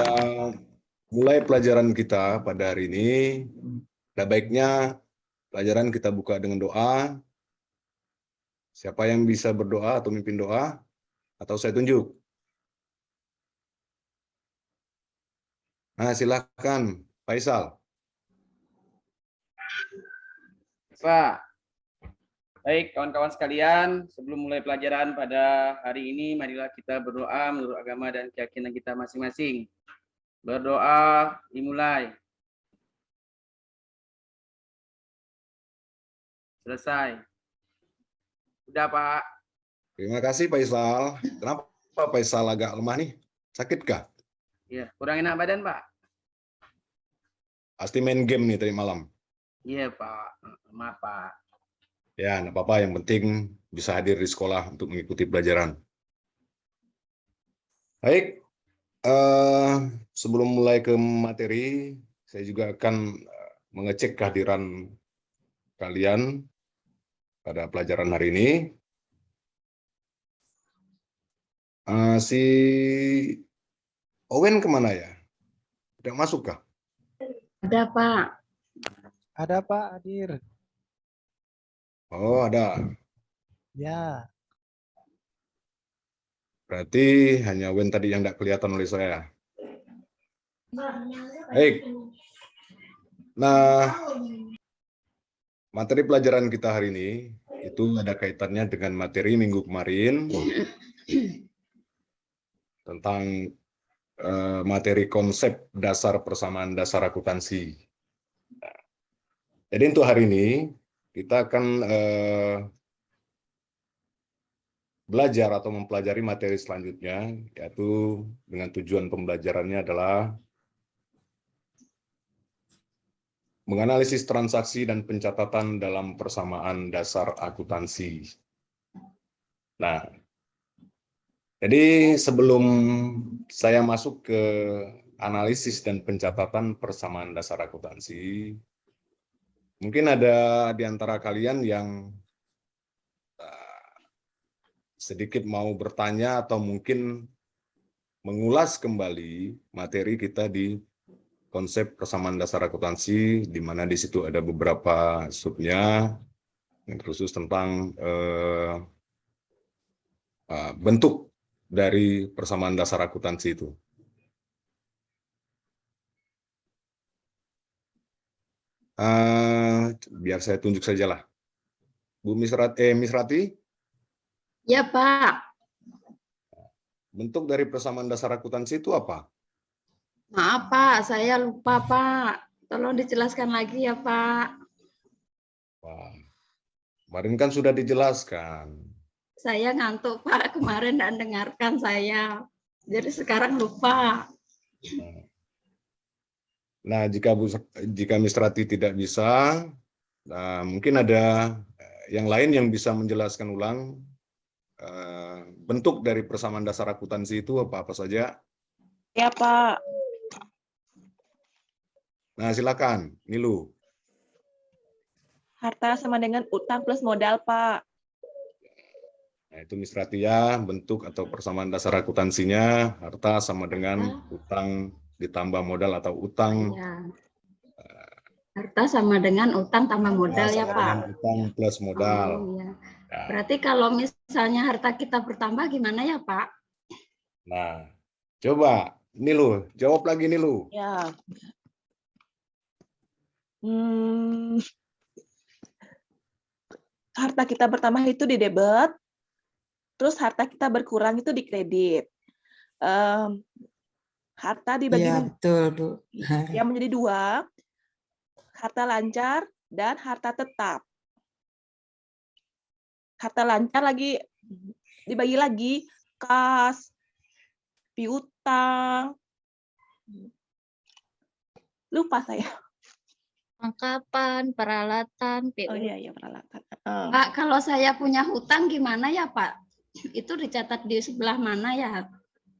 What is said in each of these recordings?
kita mulai pelajaran kita pada hari ini, ada baiknya pelajaran kita buka dengan doa. Siapa yang bisa berdoa atau memimpin doa? Atau saya tunjuk? Nah, silakan, Faisal. Pak, baik kawan-kawan sekalian, sebelum mulai pelajaran pada hari ini, marilah kita berdoa menurut agama dan keyakinan kita masing-masing. Berdoa dimulai. Selesai. Udah, Pak. Terima kasih, Faisal. Kenapa Faisal agak lemah nih? Sakitkah? Iya, kurang enak badan, Pak. Pasti main game nih tadi malam. Iya, Pak. Maaf, Pak. Ya, nggak apa-apa. Yang penting bisa hadir di sekolah untuk mengikuti pelajaran. Baik, sebelum mulai ke materi, saya juga akan mengecek kehadiran kalian pada pelajaran hari ini. Si Owen kemana ya? Tidak masuk kah? Ada, Pak. Ada Pak, hadir. Oh, ada. Ya. Berarti hanya Owen tadi yang tidak kelihatan oleh saya. Baik. Nah, materi pelajaran kita hari ini itu ada kaitannya dengan materi minggu kemarin tentang materi konsep dasar persamaan dasar akuntansi. Jadi untuk hari ini kita akan belajar atau mempelajari materi selanjutnya, yaitu dengan tujuan pembelajarannya adalah menganalisis transaksi dan pencatatan dalam persamaan dasar akuntansi. Nah, jadi sebelum saya masuk ke analisis dan pencatatan persamaan dasar akuntansi, mungkin ada di antara kalian yang sedikit mau bertanya atau mungkin mengulas kembali materi kita di konsep persamaan dasar akuntansi, di mana di situ ada beberapa subnya, yang khusus tentang bentuk dari persamaan dasar akuntansi itu. Biar saya tunjuk sajalah. Bu Miss Rati? Ya, Pak. Bentuk dari persamaan dasar akuntansi itu apa? Maaf, Pak. Saya lupa, Pak. Tolong dijelaskan lagi ya, Pak. Wah, kemarin kan sudah dijelaskan. Saya ngantuk, Pak. Kemarin tidak dengarkan saya. Jadi sekarang lupa. Nah, jika Miss Rati tidak bisa, mungkin ada yang lain yang bisa menjelaskan ulang bentuk dari persamaan dasar akuntansi itu apa-apa saja. Ya, Pak. Nah, silakan, Nilu. Harta sama dengan utang plus modal, Pak. Nah, itu Miss Rati ya, bentuk atau persamaan dasar akuntansinya, harta sama dengan utang ditambah modal atau utang. Ya. Harta sama dengan utang tambah modal ya, Pak. Utang plus modal. Oh, ya. Berarti kalau misalnya harta kita bertambah gimana ya, Pak? Nah, coba Nilu, jawab lagi Nilu. Ya. Harta kita bertambah itu di debit, terus harta kita berkurang itu di kredit. Harta dibagi betul, Bu. yang menjadi dua, harta lancar dan harta tetap. Harta lancar lagi dibagi lagi kas, piutang. Lupa saya. Perlengkapan, peralatan, Oh iya, peralatan. Pak, kalau saya punya hutang gimana ya, Pak? Itu dicatat di sebelah mana ya?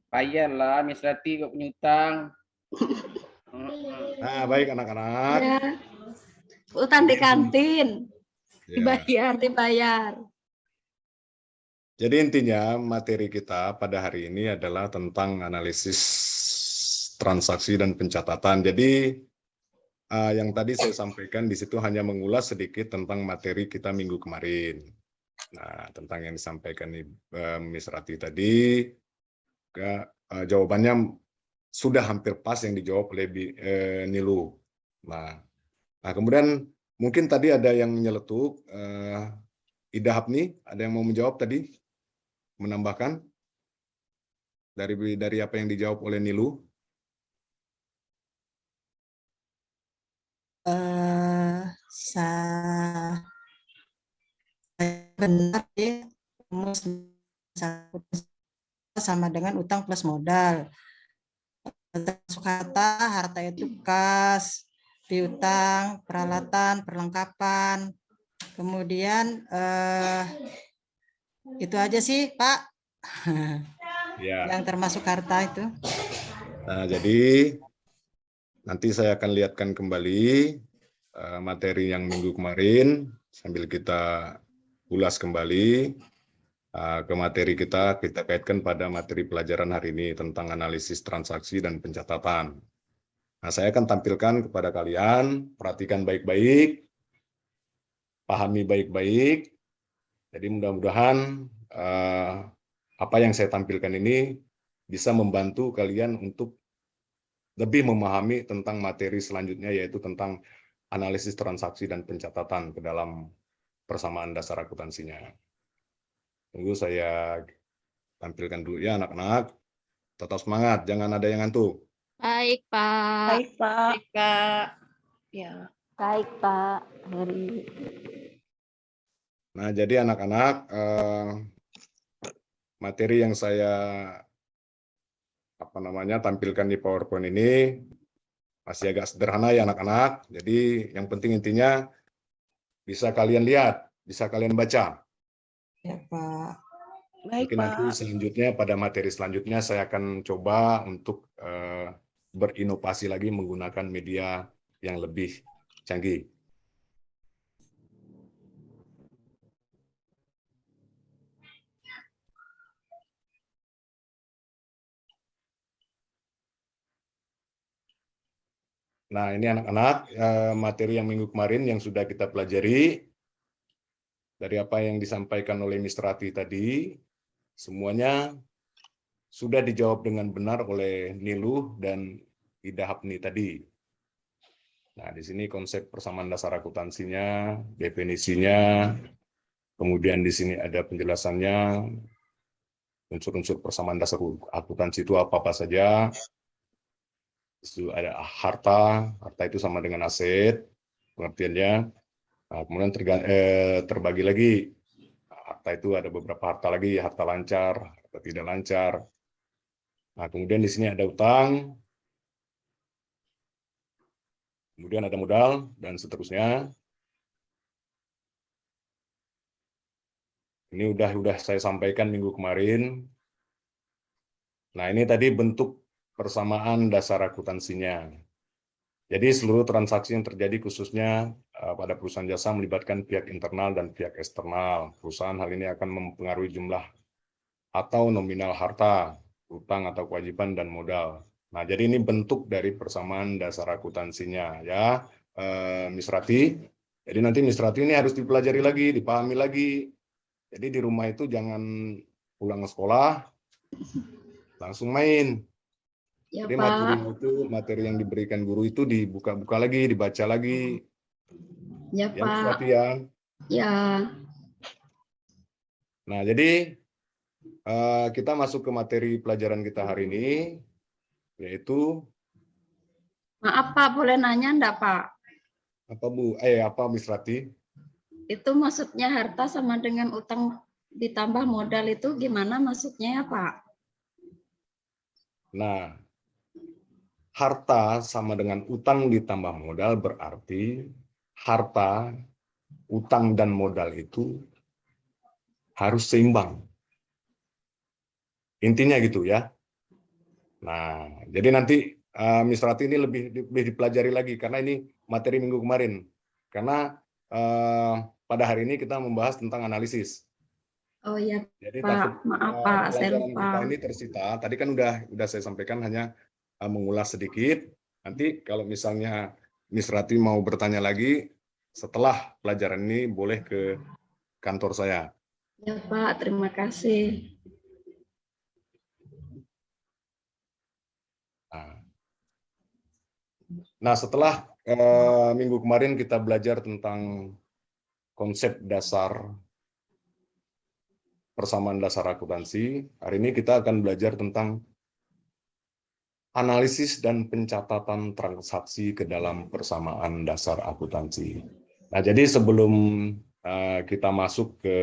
Bayarlah, Miss Rati kok punya utang. Nah, baik anak-anak. Ya. Utang di kantin. Ya. Dibayar. Jadi intinya materi kita pada hari ini adalah tentang analisis transaksi dan pencatatan. Jadi yang tadi saya sampaikan di situ hanya mengulas sedikit tentang materi kita minggu kemarin. Nah, tentang yang disampaikan Miss Rati tadi, jawabannya sudah hampir pas yang dijawab oleh Nilu. Nah, kemudian mungkin tadi ada yang nyeletuk, Ida Hapni, ada yang mau menjawab tadi, menambahkan dari apa yang dijawab oleh Nilu? Benar ya, sama dengan utang plus modal. Termasuk harta itu kas, piutang, peralatan, perlengkapan. Kemudian itu aja sih Pak, Ya. yang termasuk harta itu. Nah, jadi nanti saya akan lihatkan kembali materi yang minggu kemarin sambil kita ulas kembali ke materi kita kaitkan pada materi pelajaran hari ini tentang analisis transaksi dan pencatatan. Nah, saya akan tampilkan kepada kalian, perhatikan baik-baik, pahami baik-baik. Jadi mudah-mudahan apa yang saya tampilkan ini bisa membantu kalian untuk lebih memahami tentang materi selanjutnya, yaitu tentang analisis transaksi dan pencatatan ke dalam persamaan dasar akuntansinya. Tunggu saya tampilkan dulu ya anak-anak. Tetap semangat, jangan ada yang ngantuk. Baik, Pak. Baik, Pak. Baik, Kak. Ya. Baik, Pak. Nah, jadi anak-anak, materi yang saya tampilkan di PowerPoint ini masih agak sederhana ya anak-anak. Jadi yang penting intinya bisa kalian lihat, bisa kalian baca. Ya Pak. Baik, Mungkin nanti Pak. selanjutnya pada materi selanjutnya saya akan coba untuk berinovasi lagi menggunakan media yang lebih canggih. Nah, ini anak-anak materi yang minggu kemarin yang sudah kita pelajari dari apa yang disampaikan oleh Miss Rati tadi, semuanya sudah dijawab dengan benar oleh Nilu dan Ida Hapni tadi. Nah, di sini konsep persamaan dasar akuntansinya, definisinya, kemudian di sini ada penjelasannya, unsur-unsur persamaan dasar akuntansi itu apa-apa saja. Itu ada harta itu sama dengan aset, pengertiannya. Nah, kemudian terbagi lagi, harta itu ada beberapa harta lagi, harta lancar, harta tidak lancar. Nah, kemudian di sini ada utang, kemudian ada modal, dan seterusnya. Ini udah saya sampaikan minggu kemarin. Nah, ini tadi bentuk persamaan dasar akuntansinya. Jadi seluruh transaksi yang terjadi khususnya pada perusahaan jasa melibatkan pihak internal dan pihak eksternal. Perusahaan hal ini akan mempengaruhi jumlah atau nominal harta, utang atau kewajiban, dan modal. Nah, jadi ini bentuk dari persamaan dasar akuntansinya ya, Miss Rati. Jadi nanti Miss Rati ini harus dipelajari lagi, dipahami lagi. Jadi di rumah itu jangan pulang ke sekolah langsung main. Ya Jadi Pak. materi yang diberikan guru itu dibuka-buka lagi, dibaca lagi. Ya Ya, Pak. Miss Rati ya. Ya. Nah, jadi kita masuk ke materi pelajaran kita hari ini, yaitu Maaf Pak, boleh nanya enggak Pak? apa Bu? Apa Miss Rati? Itu maksudnya harta sama dengan utang ditambah modal itu gimana maksudnya ya Pak? Nah, harta sama dengan utang ditambah modal berarti harta, utang, dan modal itu harus seimbang. Intinya gitu ya. Nah, jadi nanti Miss Rati ini lebih dipelajari lagi karena ini materi minggu kemarin. Karena pada hari ini kita membahas tentang analisis. Oh iya Jadi Pak, maaf Pak, saya pelajaran lupa. kita ini tersita. Tadi kan udah saya sampaikan hanya mengulas sedikit. Nanti kalau misalnya Miss Rati mau bertanya lagi, setelah pelajaran ini boleh ke kantor saya. Ya Pak, terima kasih. Nah, setelah minggu kemarin kita belajar tentang konsep dasar persamaan dasar akuntansi, hari ini kita akan belajar tentang analisis dan pencatatan transaksi ke dalam persamaan dasar akuntansi. Nah, jadi sebelum kita masuk ke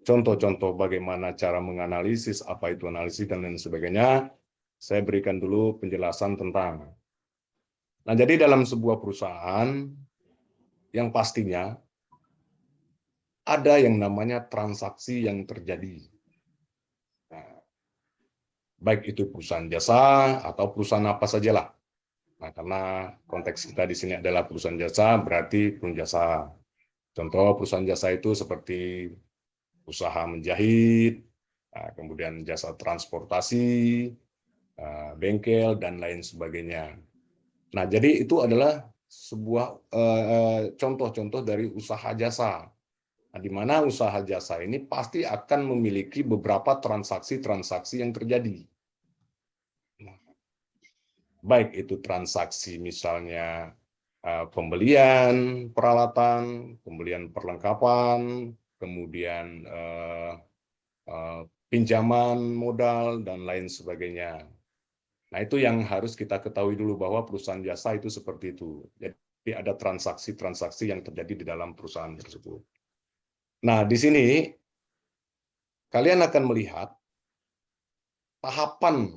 contoh-contoh bagaimana cara menganalisis, apa itu analisis, dan lain sebagainya, saya berikan dulu penjelasan tentang. Nah, jadi dalam sebuah perusahaan, yang pastinya ada yang namanya transaksi yang terjadi. Nah, baik itu perusahaan jasa atau perusahaan apa sajalah. Nah, karena konteks kita di sini adalah perusahaan jasa, berarti perusahaan jasa. Contoh perusahaan jasa itu seperti usaha menjahit, kemudian jasa transportasi, bengkel, dan lain sebagainya. Nah, jadi itu adalah sebuah contoh-contoh dari usaha jasa. Nah, di mana usaha jasa ini pasti akan memiliki beberapa transaksi-transaksi yang terjadi. Baik itu transaksi misalnya pembelian peralatan, pembelian perlengkapan, kemudian pinjaman modal, dan lain sebagainya. Nah, itu yang harus kita ketahui dulu bahwa perusahaan jasa itu seperti itu. Jadi ada transaksi-transaksi yang terjadi di dalam perusahaan tersebut. Nah, di sini kalian akan melihat tahapan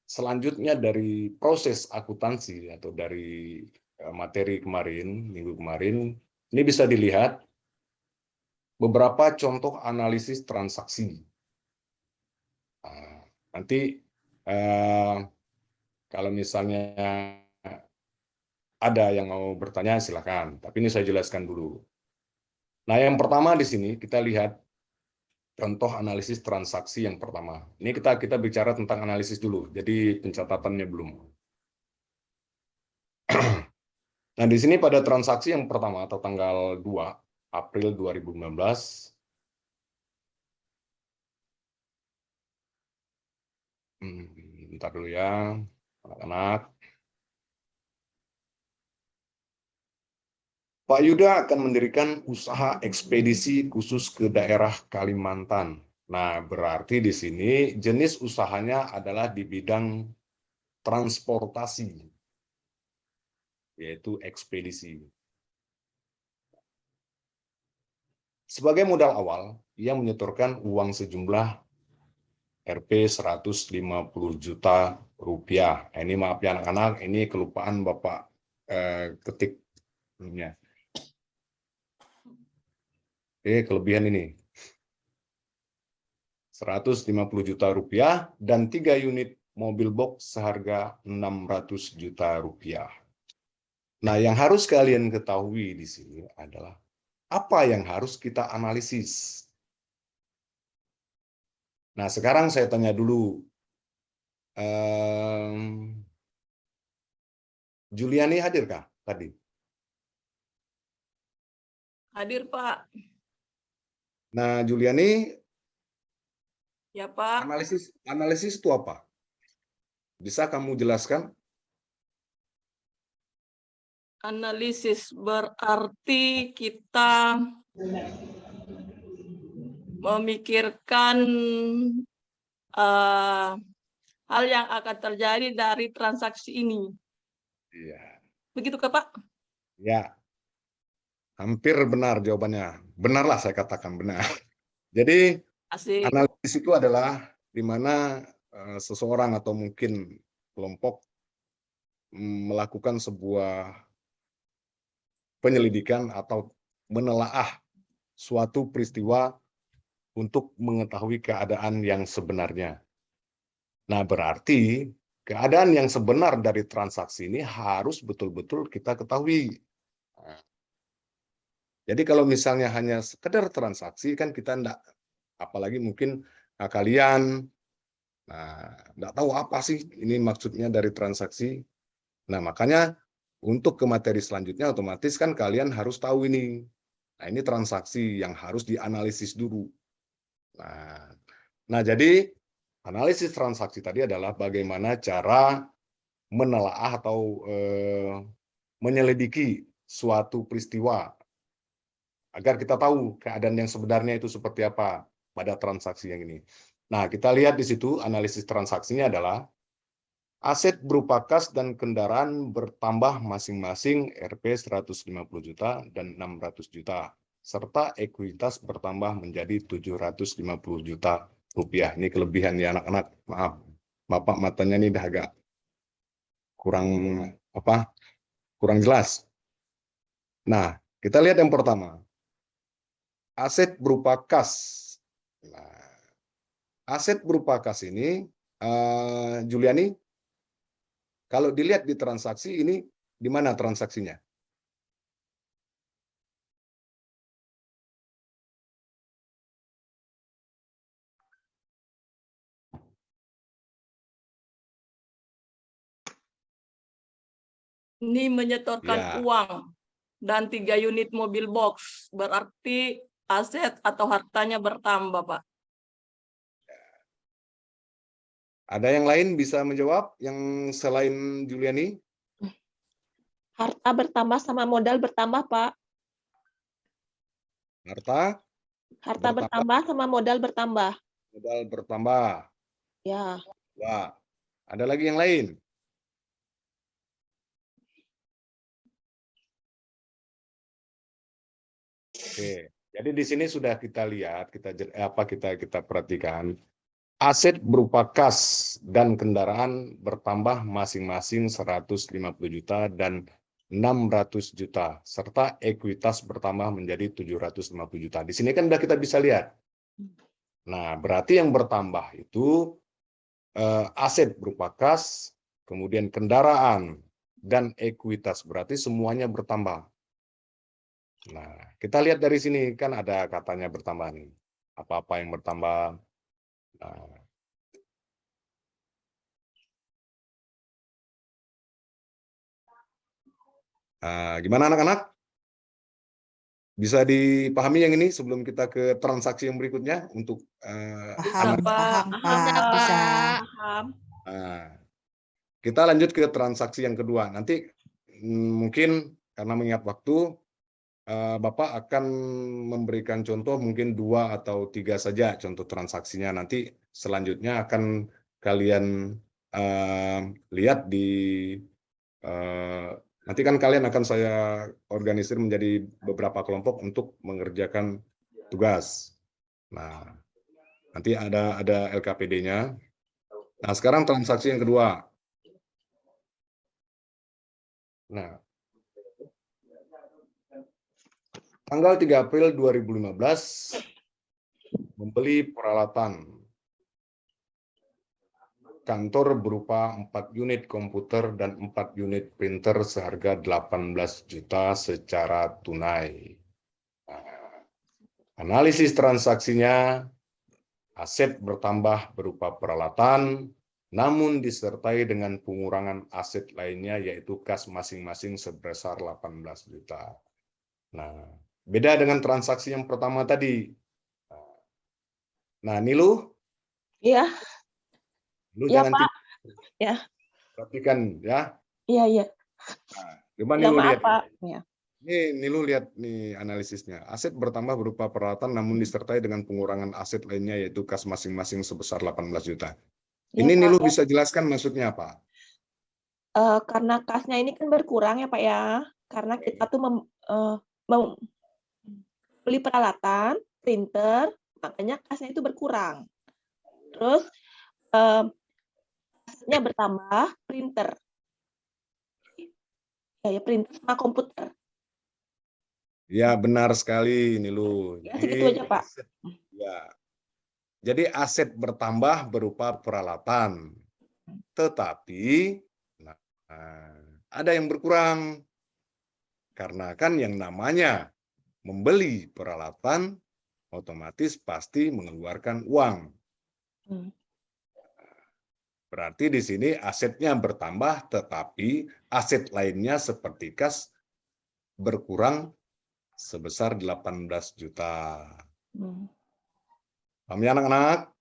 selanjutnya dari proses akuntansi atau dari materi kemarin, minggu kemarin, ini bisa dilihat beberapa contoh analisis transaksi. Nah, nanti kalau misalnya ada yang mau bertanya, silakan. Tapi ini saya jelaskan dulu. Nah, yang pertama di sini kita lihat contoh analisis transaksi yang pertama. Ini kita bicara tentang analisis dulu, jadi pencatatannya belum. Nah, di sini pada transaksi yang pertama atau tanggal 2 April 2019, bentar dulu ya, anak-anak. Pak Yuda akan mendirikan usaha ekspedisi khusus ke daerah Kalimantan. Nah, berarti di sini jenis usahanya adalah di bidang transportasi, yaitu ekspedisi. Sebagai modal awal, ia menyetorkan uang sejumlah Rp 150 juta rupiah. Ini maaf ya anak-anak, ini kelupaan Bapak ketik. Kelebihan ini. 150 juta rupiah dan 3 unit mobil box seharga 600 juta rupiah. Nah, yang harus kalian ketahui di sini adalah apa yang harus kita analisis. Nah, sekarang saya tanya dulu, Juliani hadirkah tadi? Hadir, Pak. Nah, Juliani, Ya, Pak. analisis itu apa? Bisa kamu jelaskan? Analisis berarti kita memikirkan hal yang akan terjadi dari transaksi ini. Iya. Begitu, Pak? Ya, hampir benar jawabannya. Benarlah saya katakan benar. Jadi, Asik. analisis itu adalah di mana seseorang atau mungkin kelompok melakukan sebuah penyelidikan atau menelaah suatu peristiwa untuk mengetahui keadaan yang sebenarnya. Nah, berarti keadaan yang sebenar dari transaksi ini harus betul-betul kita ketahui. Jadi kalau misalnya hanya sekedar transaksi kan kita enggak, apalagi mungkin kalian Nah, nggak tahu apa sih ini maksudnya dari transaksi. Nah, makanya untuk ke materi selanjutnya otomatis kan kalian harus tahu ini. Nah, ini transaksi yang harus dianalisis dulu. Nah, jadi analisis transaksi tadi adalah bagaimana cara menelaah atau menyelidiki suatu peristiwa agar kita tahu keadaan yang sebenarnya itu seperti apa pada transaksi yang ini. Nah, kita lihat di situ analisis transaksinya adalah aset berupa kas dan kendaraan bertambah masing-masing Rp 150 juta dan 600 juta, serta ekuitas bertambah menjadi 750 juta rupiah. Ini kelebihan ya anak-anak, maaf. Bapak matanya ini udah agak kurang jelas. Nah, kita lihat yang pertama. Aset berupa kas. Nah, aset berupa kas ini, Juliani, kalau dilihat di transaksi ini, di mana transaksinya? Ini menyetorkan Ya. uang dan 3 unit mobil box, berarti aset atau hartanya bertambah, Pak. Ada yang lain bisa menjawab yang selain Juliani? Harta bertambah sama modal bertambah, Pak. Harta Harta bertambah, bertambah sama modal bertambah. modal bertambah. Ya. Wah, ada lagi yang lain? Oke, jadi di sini sudah kita lihat, kita perhatikan. Aset berupa kas dan kendaraan bertambah masing-masing 150 juta dan 600 juta, serta ekuitas bertambah menjadi 750 juta. Di sini kan sudah kita bisa lihat. Nah, berarti yang bertambah itu aset berupa kas, kemudian kendaraan, dan ekuitas. Berarti semuanya bertambah. Nah, kita lihat dari sini, kan ada katanya bertambah nih. Apa-apa yang bertambah. Gimana anak-anak? Bisa dipahami yang ini sebelum kita ke transaksi yang berikutnya untuk Paham, paham, Pak. Bisa, Bisa. Pak. Paham. Kita lanjut ke transaksi yang kedua. Nanti mungkin karena mengingat waktu, Bapak akan memberikan contoh mungkin 2 atau 3 saja contoh transaksinya. Nanti selanjutnya akan kalian lihat di nanti kan kalian akan saya organisir menjadi beberapa kelompok untuk mengerjakan tugas. Nah, nanti ada LKPD-nya. Nah, sekarang transaksi yang kedua. Nah, tanggal 3 April 2015 membeli peralatan kantor berupa 4 unit komputer dan 4 unit printer seharga 18 juta secara tunai. Analisis transaksinya, aset bertambah berupa peralatan, namun disertai dengan pengurangan aset lainnya yaitu kas masing-masing sebesar 18 juta. Nah, beda dengan transaksi yang pertama tadi. Nah, Nilu? Iya. Lu Ya, jangan Pak. Ya. perhatikan ya. Iya, iya. Nah, coba Ya, Nilu maaf, lihat. Pak. Ya. Nilu lihat nih analisisnya. Aset bertambah berupa peralatan namun disertai dengan pengurangan aset lainnya yaitu kas masing-masing sebesar 18 juta. Ya, Ini Pak. Nilu bisa jelaskan maksudnya apa? Karena kasnya ini kan berkurang ya, Pak ya. Karena kita tuh beli peralatan, printer, makanya kasnya itu berkurang. Terus asetnya bertambah, printer. Ya, printer sama komputer. Ya, benar sekali Nilu. Ya, segitu aja, Pak. Ya. Jadi aset bertambah berupa peralatan. Tetapi ada yang berkurang. Karena kan yang namanya membeli peralatan otomatis pasti mengeluarkan uang. Berarti di sini asetnya bertambah, tetapi aset lainnya seperti kas berkurang sebesar 18 juta. Paham ya anak-anak?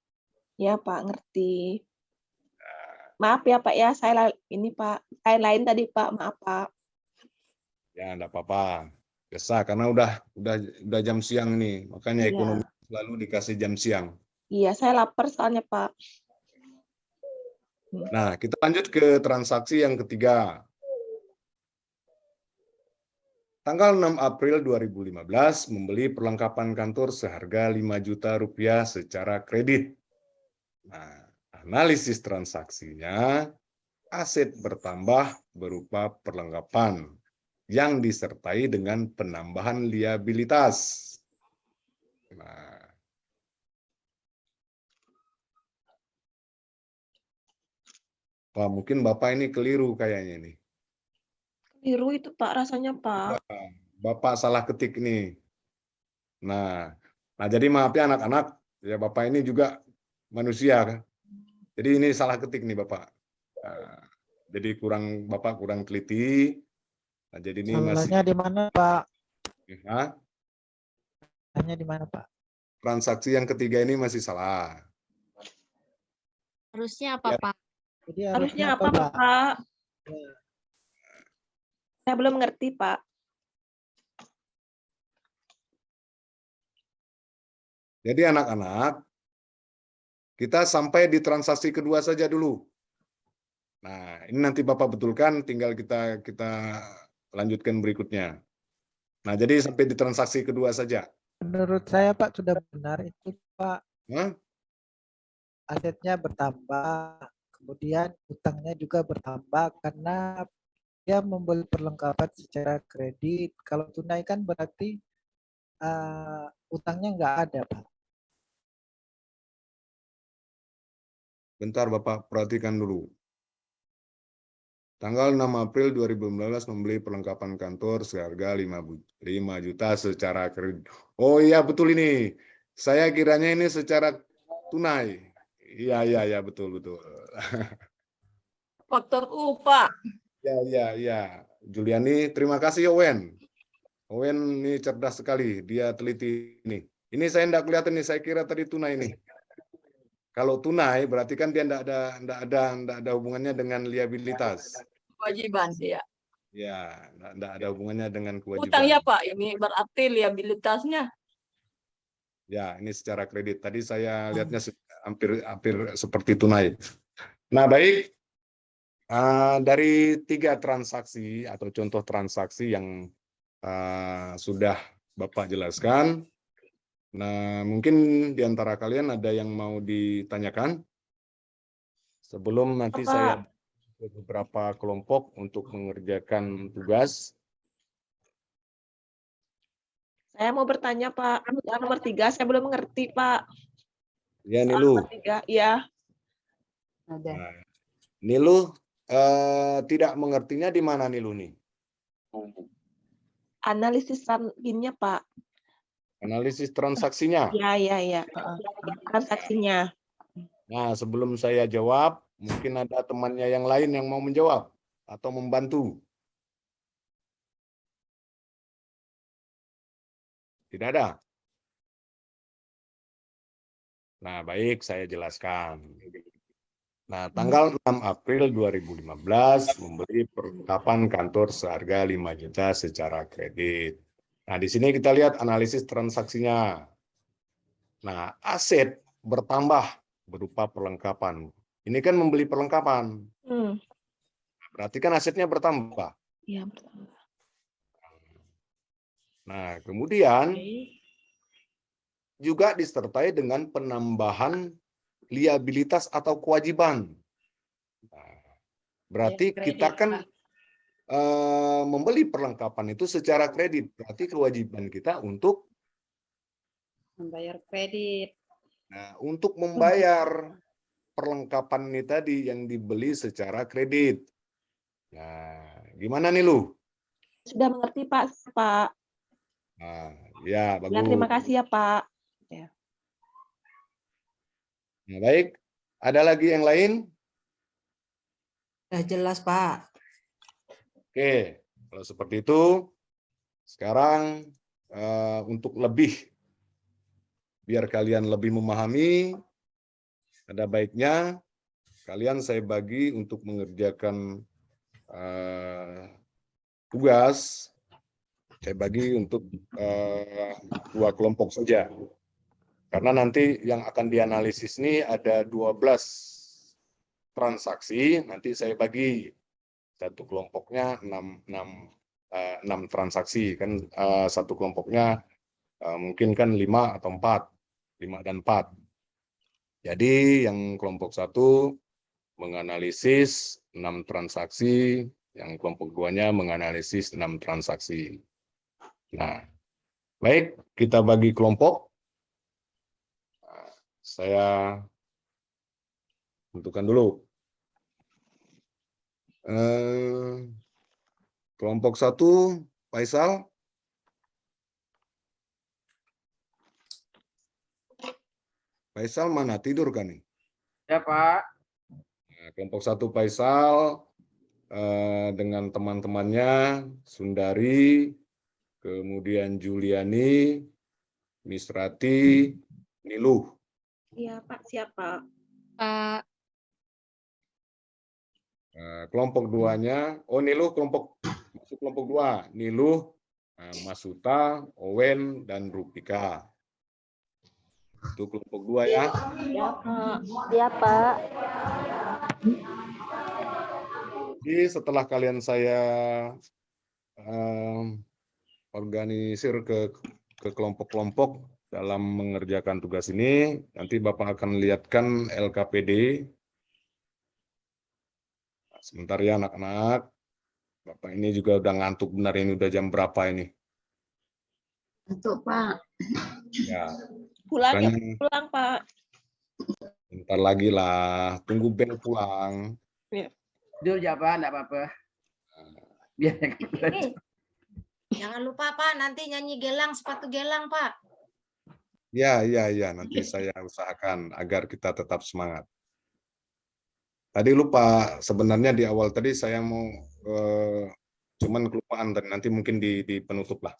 Ya Pak, ngerti. Maaf ya Pak ya, ini Pak, saya lain tadi Pak, maaf Pak. Ya, enggak apa-apa. Biasa karena udah jam siang nih, makanya Iya. ekonomi selalu dikasih jam siang. Iya, saya lapar soalnya Pak. Nah, kita lanjut ke transaksi yang ketiga. Tanggal 6 April 2015 membeli perlengkapan kantor seharga 5 juta rupiah secara kredit. Nah, analisis transaksinya, aset bertambah berupa perlengkapan yang disertai dengan penambahan liabilitas. Nah, wah, mungkin Bapak ini keliru kayaknya nih. Keliru itu Pak, rasanya Pak. Bapak salah ketik nih. Nah, jadi maaf ya anak-anak, ya Bapak ini juga manusia kan. Jadi ini salah ketik nih Bapak. Nah, jadi Bapak kurang teliti. Nah, jadi ini Salahnya di mana, Pak? Hah? Salahnya di mana, Pak? Transaksi yang ketiga ini masih salah. Harusnya apa, Ya. Pak? Jadi Harusnya apa Pak? Saya belum ngerti Pak. Jadi anak-anak, kita sampai di transaksi kedua saja dulu. Nah, ini nanti Bapak betulkan, tinggal kita lanjutkan berikutnya. Nah, jadi sampai di transaksi kedua saja. Menurut saya Pak sudah benar itu Pak. Hah? Asetnya bertambah, kemudian utangnya juga bertambah karena dia membeli perlengkapan secara kredit. Kalau tunai kan berarti utangnya nggak ada, Pak. Bentar Bapak perhatikan dulu. Tanggal 6 April 2019 membeli perlengkapan kantor seharga 5 juta secara kredit. Oh iya betul ini. Saya kiranya ini secara tunai. Iya betul. Faktor U, Pak. Ya. Juliani, terima kasih Owen. Owen ini cerdas sekali, dia teliti ini. Ini saya enggak kelihatan nih, saya kira tadi tunai ini. Kalau tunai berarti kan dia enggak ada hubungannya dengan liabilitas. Kewajiban, ya. Ya, enggak ada hubungannya dengan kewajiban. Utang ya, Pak. Ini berarti liabilitasnya. Ya, ini secara kredit. Tadi saya lihatnya hampir seperti tunai. Nah, baik. Dari 3 transaksi atau contoh transaksi yang sudah Bapak jelaskan, nah mungkin di antara kalian ada yang mau ditanyakan sebelum nanti saya ke beberapa kelompok untuk mengerjakan tugas. Saya mau bertanya Pak, yang nomor 3 saya belum mengerti Pak. Ya Nilu. Nomor 3, ya. Nah, Nilu tidak mengertinya di mana Nilu nih? Analisis transaksinya Pak. Analisis transaksinya. Ya. Transaksinya. Nah, sebelum saya jawab, mungkin ada temannya yang lain yang mau menjawab atau membantu. Tidak ada? Nah, baik, saya jelaskan. Nah, tanggal 6 April 2015 membeli perlengkapan kantor seharga 5 juta secara kredit. Nah, di sini kita lihat analisis transaksinya. Nah, aset bertambah berupa perlengkapan. Ini kan membeli perlengkapan. Berarti kan asetnya bertambah. Iya, bertambah. Nah, kemudian juga disertai dengan penambahan liabilitas atau kewajiban. Nah, berarti kita kan membeli perlengkapan itu secara kredit. Berarti kewajiban kita untuk Membayar kredit. Nah, untuk membayar perlengkapan ini tadi yang dibeli secara kredit. Nah, gimana nih lu? Sudah mengerti Pak. Nah, ya bagus. Ya, terima kasih ya Pak. Ya. Nah, baik, ada lagi yang lain? Sudah jelas, Pak. Oke, kalau seperti itu, sekarang untuk biar kalian lebih memahami, ada baiknya kalian saya bagi untuk mengerjakan tugas, saya bagi untuk 2 kelompok saja. Karena nanti yang akan dianalisis ini ada 12 transaksi, nanti saya bagi satu kelompoknya 6 transaksi, kan satu kelompoknya mungkin kan 5 atau 4, 5 dan 4. Jadi yang kelompok 1 menganalisis 6 transaksi, yang kelompok 2-nya menganalisis 6 transaksi. Nah, baik, kita bagi kelompok. Saya tentukan dulu. Kelompok 1, Faisal. Faisal mana, tidur kan nih? Ya, Pak. Nah, kelompok 1 Faisal dengan teman-temannya Sundari, kemudian Juliani, Misrati, Niluh. Iya, Pak. Siapa? Pak. Kelompok 2-nya, Niluh masuk kelompok 2. Niluh, Masuta, Owen, dan Rupika. Itu kelompok 2 ya. Ya, Pak. Ya, Pak. Jadi setelah kalian saya organisir ke kelompok-kelompok dalam mengerjakan tugas ini, nanti Bapak akan lihatkan LKPD. Sebentar ya anak-anak. Bapak ini juga udah ngantuk benar, ini udah jam berapa ini? Untuk Pak. Ya. Pulang ya, Makanya pulang, Pak. bentar lagi lah, tunggu bel pulang. Tidur ya, Pak, enggak apa-apa. Biar Jangan lupa Pak, nanti nyanyi gelang, sepatu gelang Pak. Ya, nanti saya usahakan agar kita tetap semangat. Tadi lupa, sebenarnya di awal tadi saya mau, cuman kelupaan tadi, nanti mungkin di penutup lah.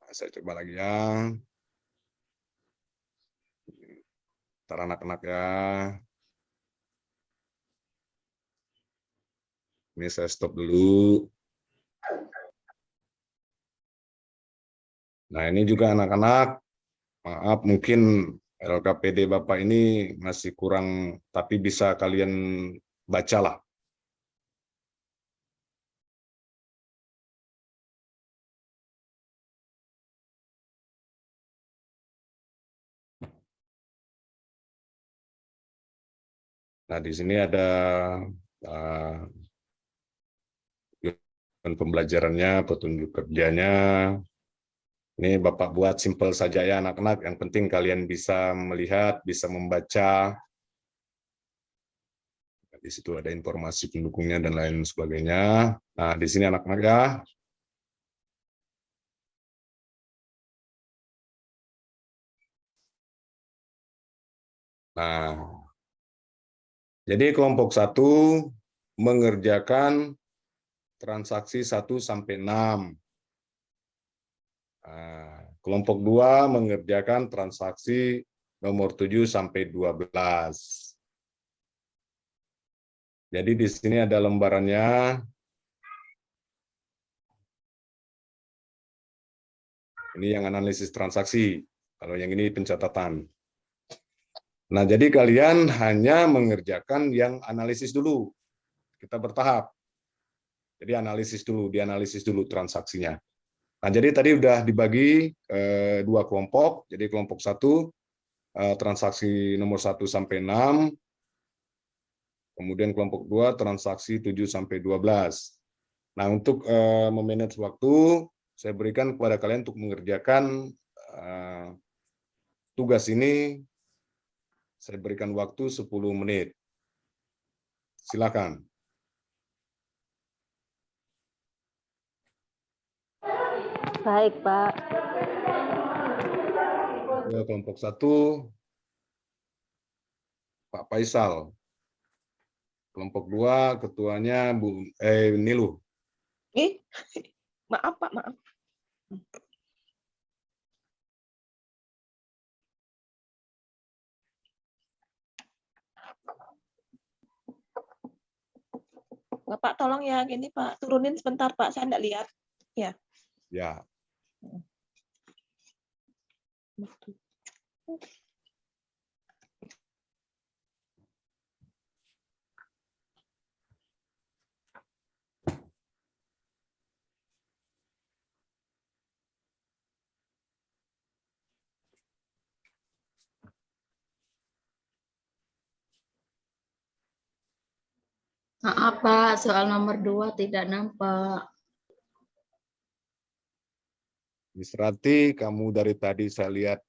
Nah, saya coba lagi ya. Ntar anak-anak ya. Ini saya stop dulu. Nah, ini juga anak-anak, maaf mungkin LKPD Bapak ini masih kurang, tapi bisa kalian bacalah. Nah, di sini ada pembelajarannya, petunjuk kerjanya. Ini Bapak buat simpel saja ya anak-anak, yang penting kalian bisa melihat, bisa membaca. Di situ ada informasi pendukungnya dan lain sebagainya. Nah, di sini anak-anak ya. Nah, jadi kelompok 1 mengerjakan transaksi 1 sampai 6. Nah, kelompok 2 mengerjakan transaksi nomor 7 sampai 12. Jadi di sini ada lembarannya. Ini yang analisis transaksi. Kalau yang ini pencatatan. Nah, jadi kalian hanya mengerjakan yang analisis dulu. Kita bertahap. Jadi dianalisis dulu transaksinya. Nah, jadi tadi udah dibagi 2 kelompok. Jadi kelompok 1 transaksi nomor 1 sampai 6. Kemudian kelompok 2 transaksi 7 sampai 12. Nah, untuk memanage waktu, saya berikan kepada kalian untuk mengerjakan tugas ini. Saya berikan waktu 10 menit. Silakan. Baik, Pak. Kelompok 1, Pak Faisal. Kelompok 2 ketuanya Niluh. Maaf Pak, maaf. Bapak tolong ya gini Pak, turunin sebentar Pak, saya enggak lihat. Ya. Ya. Maaf Pak, soal nomor 2 tidak nampak. Miss Rati, kamu dari tadi saya lihat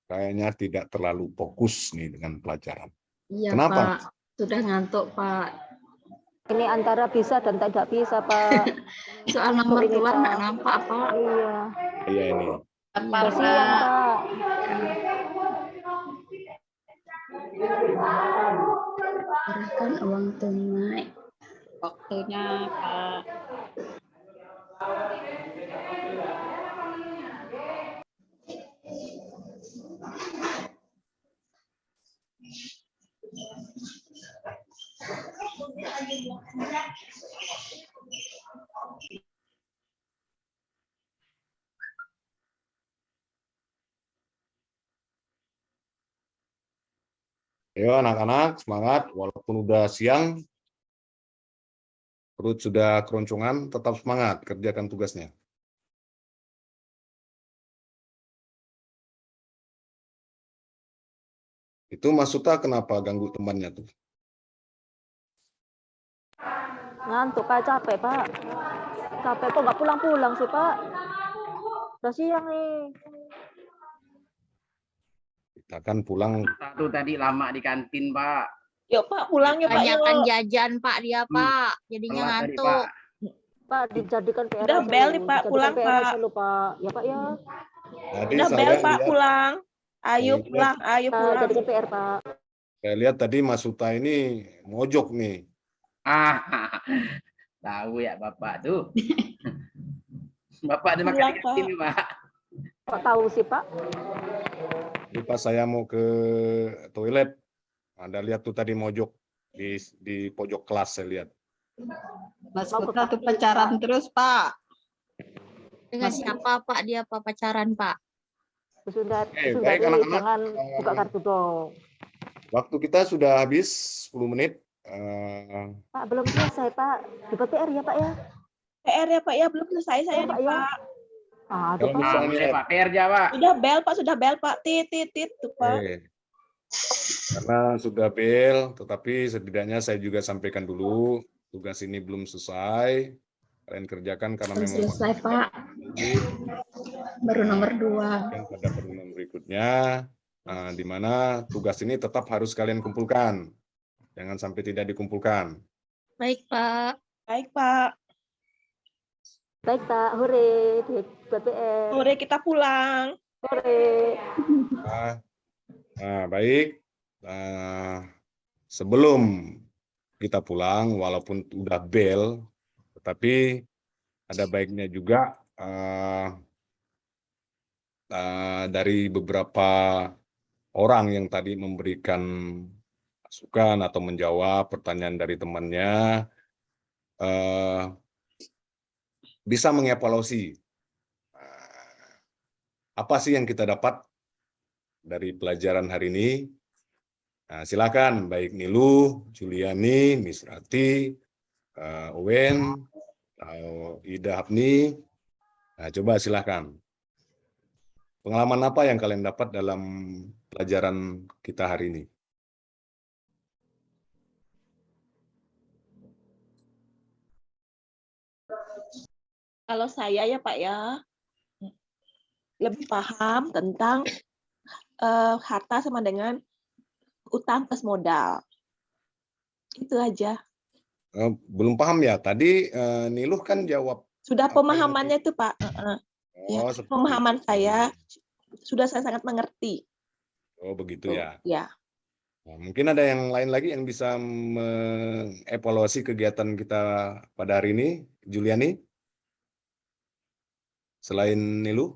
kayaknya tidak terlalu fokus nih dengan pelajaran. Iya Kenapa? Pak, sudah ngantuk Pak. Ini antara bisa dan tidak bisa, Pak. Soal nomor 2 nggak nampak Pak. Iya. Iya ini. Kasihan, Pak. Serahkan uang tunai. Waktunya, Pak. Ayo anak-anak, semangat. Walaupun udah siang, perut sudah keroncongan, tetap semangat, kerjakan tugasnya. Itu Mas Suta kenapa ganggu temannya tuh? Ngantuk, Pak. Capek, Pak. Capek kok nggak pulang-pulang sih, Pak. Udah siang nih. Kita kan pulang. Satu tadi lama di kantin, Pak. Yuk Pak, pulang yuk Pak. Banyakan Yuk. jajan Pak dia, Pak. Jadinya Telat tadi, ngantuk. Pak, dijadikan PR. Udah bel nih, Pak. Pulang, Pak. Dulu, Pak. Ya, Pak, ya. Tadi Udah saya bel Pak, lihat, pulang. Ayo Saya pulang, ayo pulang. Jadikan PR, Pak. saya lihat tadi Mas Suta ini mojok nih. Tahu ya Bapak tuh. Bapak ada makan Pulang, di kantin, Pak. Kok tahu sih, Pak? Jadi pas saya mau ke toilet, Anda lihat tuh tadi mojok di pojok kelas saya lihat. Mas Putra tuh pacaran terus, Pak. Dengan siapa Pak dia Pak pacaran, Pak? Sudah, Baik anak-anak. jangan buka kartu dong. Waktu kita sudah habis 10 menit. Pak, belum selesai, Pak. Dibuat PR ya, Pak, ya? PR ya Pak ya, belum selesai saya nih Pak, ya. Pak. Aduh, Kalau Pak. misalnya- Boleh Pak, PR aja, Pak. Sudah bel Pak, sudah bel Pak. Tit tuh Pak. Karena sudah bel, tetapi setidaknya saya juga sampaikan dulu, tugas ini belum selesai. Kalian kerjakan karena Belum memang selesai Pak, baru nomor 2. yang pada pertemuan berikutnya, di mana tugas ini tetap harus kalian kumpulkan. Jangan sampai tidak dikumpulkan. Baik, Pak. Baik Pak. Baik, Pak. Hore, dibuat PR. Sore kita pulang. Hore. Baik. Sebelum kita pulang, walaupun udah bel, tetapi ada baiknya juga dari beberapa orang yang tadi memberikan masukan atau menjawab pertanyaan dari temannya, bisa mengevaluasi apa sih yang kita dapat dari pelajaran hari ini. Nah, silakan baik Niluh, Juliani, Miss Rati, Owen, Ida Hapni. Nah, coba silakan. Pengalaman apa yang kalian dapat dalam pelajaran kita hari ini? Kalau saya ya Pak ya, lebih paham tentang harta sama dengan utang plus modal. Itu aja. Belum paham ya? Tadi Niluh kan jawab. Sudah Apa pemahamannya itu Pak. Ya, seperti pemahaman itu. saya sudah saya sangat mengerti. Oh begitu ya. Ya. Nah, mungkin ada yang lain lagi yang bisa mengevaluasi kegiatan kita pada hari ini, Juliani? Selain Nilu?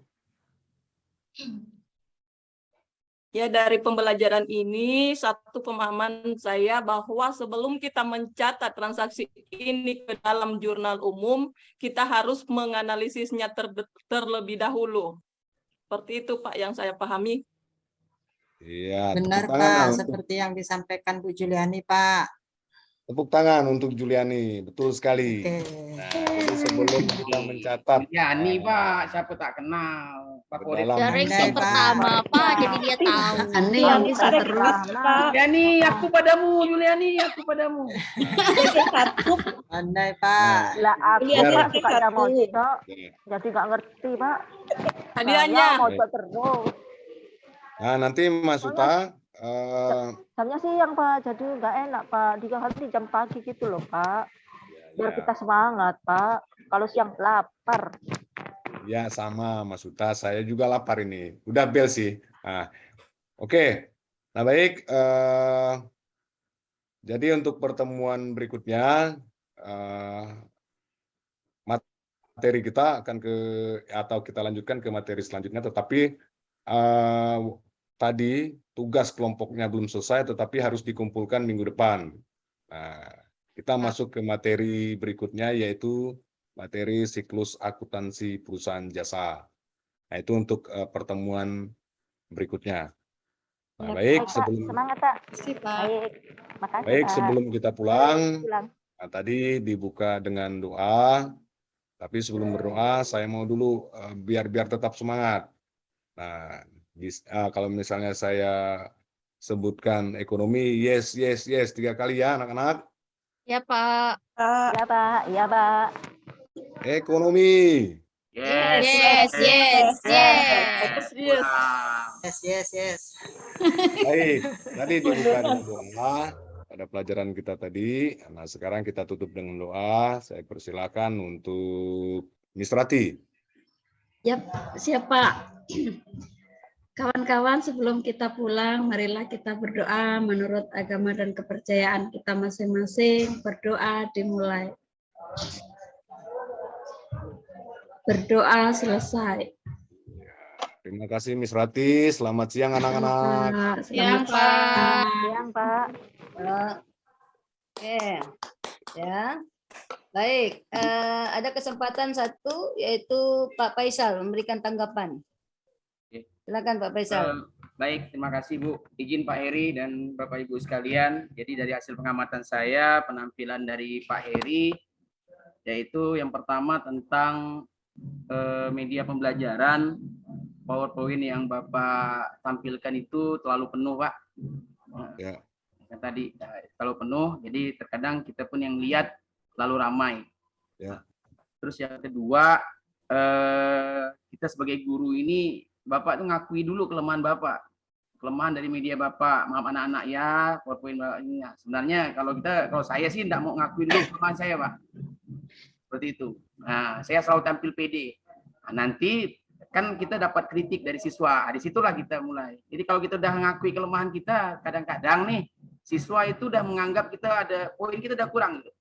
Ya, dari pembelajaran ini, satu pemahaman saya bahwa sebelum kita mencatat transaksi ini ke dalam jurnal umum, kita harus menganalisisnya terlebih dahulu. Seperti itu, Pak, yang saya pahami. Iya, Benar, tepuk tangan Pak. untuk Seperti yang disampaikan Bu Juliani, Pak. tepuk tangan untuk Juliani, betul sekali. Oke. Nah, jadi sebelum kita mencatat Yani Pak, siapa tak kenal. Favorit. dalam Jaring Pandai, pertama, Pak, jadi dia tahu. Aneh Yang bisa ada terus. Pak. Yani, aku padamu, Juliani, aku padamu. Satu. Pandai, Pak. Lah aku biar- Pak sukanya Satu. mojok. Ya. Jadi nggak ngerti Pak. Hadiahnya. Saya mojok terus. Nah, nanti Mas Uta Jamnya siang Pak, jadi nggak enak Pak. Dia harus di jam pagi gitu loh Pak. Biar ya, kita semangat Pak. Kalau siang lapar. ya sama Mas Uta, saya juga lapar ini. Udah bel sih. Nah, oke. Nah, baik. Jadi untuk pertemuan berikutnya materi kita akan atau kita lanjutkan ke materi selanjutnya, tetapi tadi tugas kelompoknya belum selesai, tetapi harus dikumpulkan minggu depan. Nah, kita masuk ke materi berikutnya, yaitu materi siklus akuntansi perusahaan jasa. Nah, itu untuk pertemuan berikutnya. Nah, baik, sebelum Semangat Pak. Terima kasih, Pak. Baik. Makasih baik Pak. sebelum kita pulang, Pulang. nah, tadi dibuka dengan doa. Tapi sebelum berdoa, saya mau dulu biar tetap semangat. Nah, kalau misalnya saya sebutkan ekonomi, yes, 3 kali ya, anak-anak. Ya, Pak. Iya Pak. Iya Pak. Ekonomi. Yes. Yes, yes, yes. Yes. Baik, tadi dibuka dengan doa pada pelajaran kita tadi. Nah, sekarang kita tutup dengan doa. Saya persilakan untuk Miss Rati. Yap, siap Pak. Kawan-kawan, sebelum kita pulang, marilah kita berdoa menurut agama dan kepercayaan kita masing-masing. Berdoa dimulai. Berdoa selesai. Terima kasih Miss Rati. Selamat siang anak-anak. Pak, Siang, selamat Pak. Siang Pak. Oke, ya. Baik, ada kesempatan satu yaitu Pak Faisal memberikan tanggapan. Silakan Pak Faisal. Baik, terima kasih Bu. Izin Pak Heri dan Bapak Ibu sekalian. Jadi dari hasil pengamatan saya, penampilan dari Pak Heri, yaitu yang pertama tentang media pembelajaran, PowerPoint yang Bapak tampilkan itu terlalu penuh, Pak. Ya. Yang tadi terlalu penuh, jadi terkadang kita pun yang lihat terlalu ramai. Ya. Terus yang kedua, kita sebagai guru ini, Bapak tuh ngakui dulu kelemahan Bapak. Kelemahan dari media Bapak. Maaf anak-anak ya, PowerPoint Bapak ini. Sebenarnya kalau saya sih tidak mau ngakui dulu kelemahan saya, Pak. Seperti itu. Nah, saya selalu tampil pede. Nah, nanti kan kita dapat kritik dari siswa. Disitulah kita mulai. Jadi kalau kita udah ngakui kelemahan kita, kadang-kadang nih siswa itu udah menganggap kita ada poin kita udah kurang. Gitu.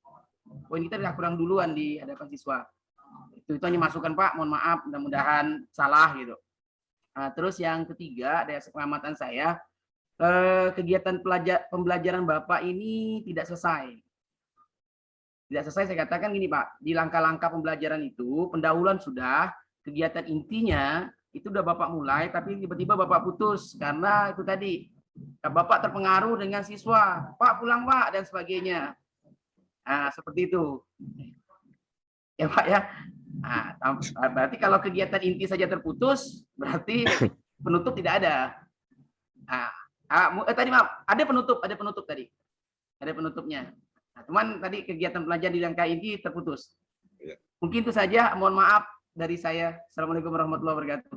Poin kita udah kurang duluan di hadapan siswa. Itu hanya masukan Pak. Mohon maaf, mudah-mudahan salah gitu. Nah, terus yang ketiga dari pengamatan saya, kegiatan pembelajaran Bapak ini tidak selesai. Tidak selesai, saya katakan gini Pak, di langkah-langkah pembelajaran itu, pendahuluan sudah, kegiatan intinya, itu udah Bapak mulai, tapi tiba-tiba Bapak putus, karena itu tadi, Bapak terpengaruh dengan siswa, Pak pulang Pak, dan sebagainya. Nah, seperti itu. Ya Pak ya. Nah, berarti kalau kegiatan inti saja terputus, berarti penutup tidak ada. Tadi maaf, ada penutup tadi. Ada penutupnya. Nah, cuman tadi kegiatan pelajaran di langkah inti terputus. Mungkin itu saja, mohon maaf dari saya. Assalamualaikum warahmatullahi wabarakatuh.